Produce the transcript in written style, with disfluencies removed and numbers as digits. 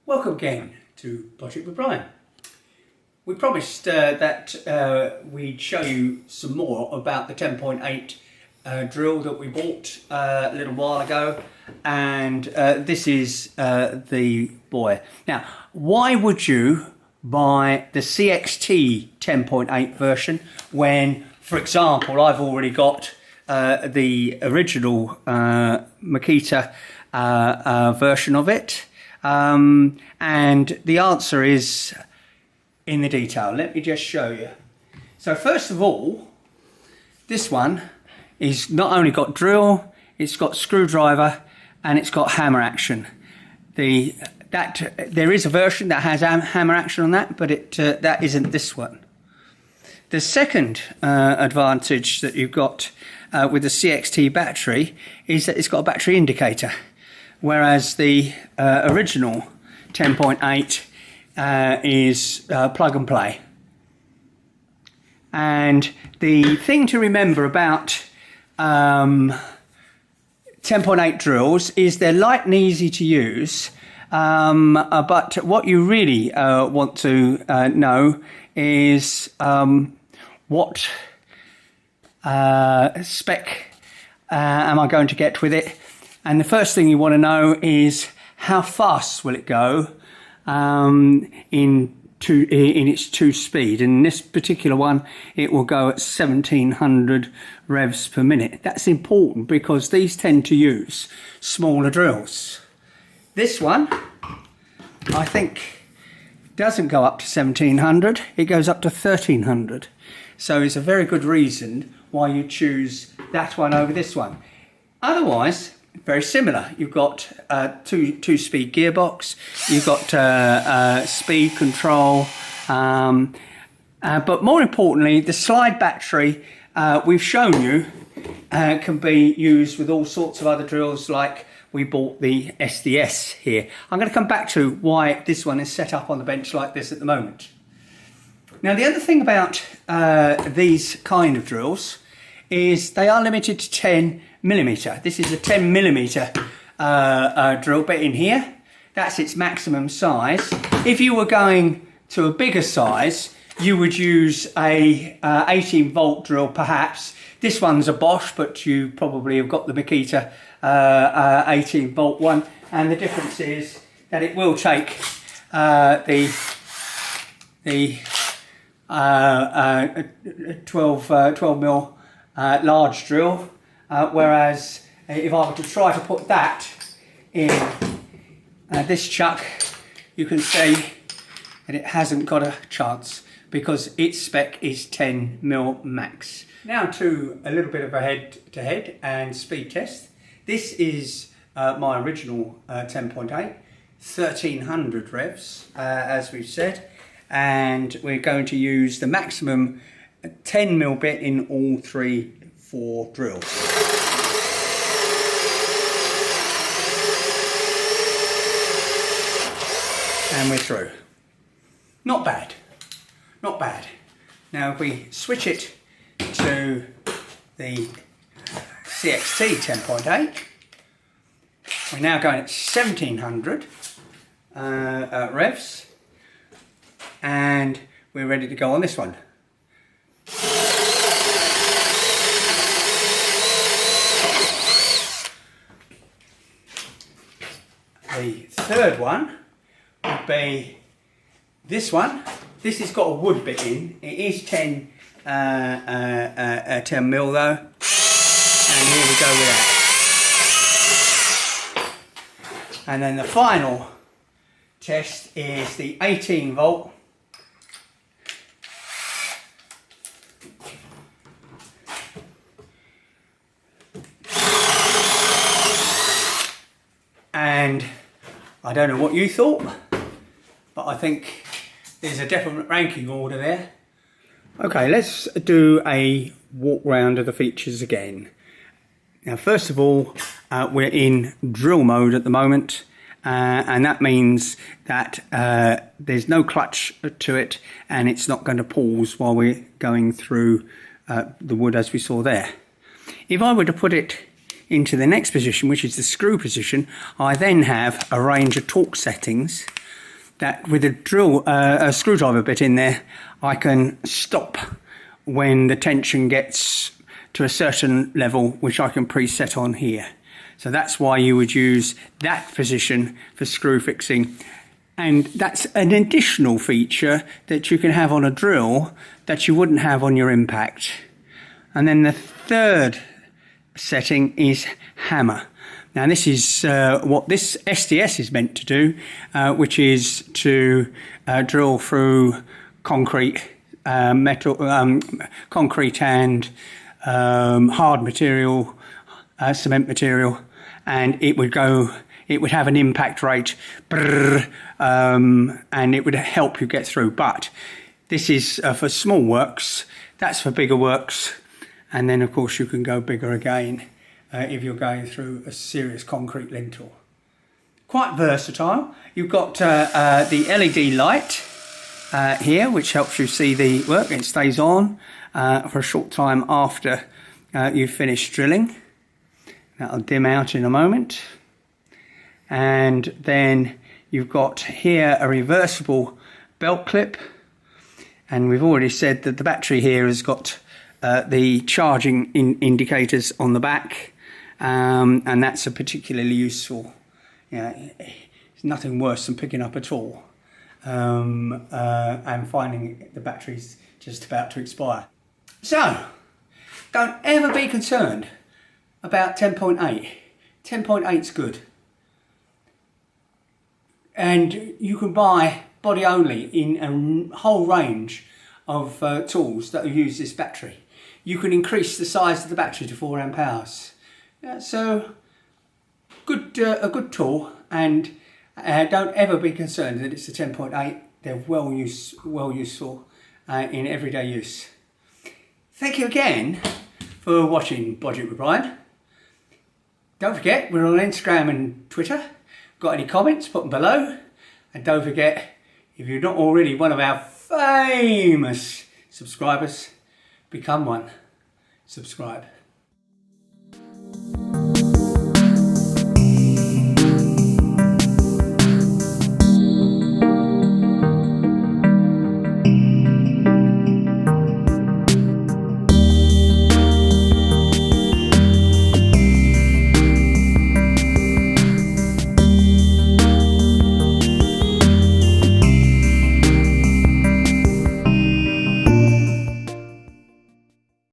Welcome again to Logic with Brian. We promised that we'd show you some more about the 10.8 drill that we bought a little while ago, and this is the boy. Now, why would you buy the CXT 10.8 version when, for example, I've already got the original Makita version of it? And the answer is in the detail. Let me just show you. So first of all, this one is not only got drill, it's got screwdriver and it's got hammer action. There is a version that has hammer action on that, but that isn't this one. The second advantage that you've got with the CXT battery is that it's got a battery indicator, whereas the original 10.8 is plug and play. And the thing to remember about 10.8 drills is they're light and easy to use, but what you really want to know is what spec am I going to get with it. And the first thing you want to know is how fast will it go in its 2-speed. In this particular one, it will go at 1700 revs per minute. That's important because these tend to use smaller drills. This one, I think, doesn't go up to 1700. It goes up to 1300. So it's a very good reason why you choose that one over this one. Otherwise, very similar. You've got two-speed gearbox, you've got speed control, but more importantly, the slide battery we've shown you can be used with all sorts of other drills, like we bought the SDS here. I'm going to come back to why this one is set up on the bench like this at the moment. Now, the other thing about these kind of drills is they are limited to 10mm. This is a 10mm drill bit in here. That's its maximum size. If you were going to a bigger size, you would use a 18-volt drill perhaps. This one's a Bosch, but you probably have got the Makita 18-volt one. And the difference is that it will take the 12mm large drill, whereas if I were to try to put that in this chuck, you can see that it hasn't got a chance because its spec is 10mm max. Now to a little bit of a head-to-head and speed test. This is my original 10.8, 1300 revs, as we've said, and we're going to use the maximum 10mm bit in all 4 drills. And we're through. Not bad, not bad. Now if we switch it to the CXT 10.8, we're now going at 1700 revs, and we're ready to go on this one. The third one would be this one. This has got a wood bit in. It is 10mm though. And here we go with that. And then the final test is the 18-volt. And I don't know what you thought, but I think there's a definite ranking order there. Okay, let's do a walk round of the features again. Now, first of all, we're in drill mode at the moment, and that means that there's no clutch to it, and it's not going to pause while we're going through the wood as we saw there. If I were to put it into the next position, which is the screw position, I then have a range of torque settings that with a screwdriver bit in there, I can stop when the tension gets to a certain level, which I can preset on here. So that's why you would use that position for screw fixing. And that's an additional feature that you can have on a drill that you wouldn't have on your impact. And then the third setting is hammer. Now this is what this SDS is meant to do, which is to drill through concrete, concrete and hard material, cement material, and it would have an impact rate, and it would help you get through. But this is for small works, that's for bigger works, and then of course you can go bigger again if you're going through a serious concrete lintel. Quite versatile. You've got the LED light here, which helps you see the work. It stays on for a short time after you've finished drilling. That'll dim out in a moment. And then you've got here a reversible belt clip, and we've already said that the battery here has got the charging indicators on the back, and that's a particularly useful. It's nothing worse than picking up a tool and finding the battery's just about to expire. So don't ever be concerned about 10.8. 10.8's good. And you can buy body only in a whole range of tools that use this battery. You can increase the size of the battery to 4 amp hours. So a good tool, and don't ever be concerned that it's a 10.8. They're well useful in everyday use. Thank you again for watching Budget with Brian. Don't forget, we're on Instagram and Twitter. Got any comments, put them below. And don't forget, if you're not already one of our famous subscribers, become one. Subscribe.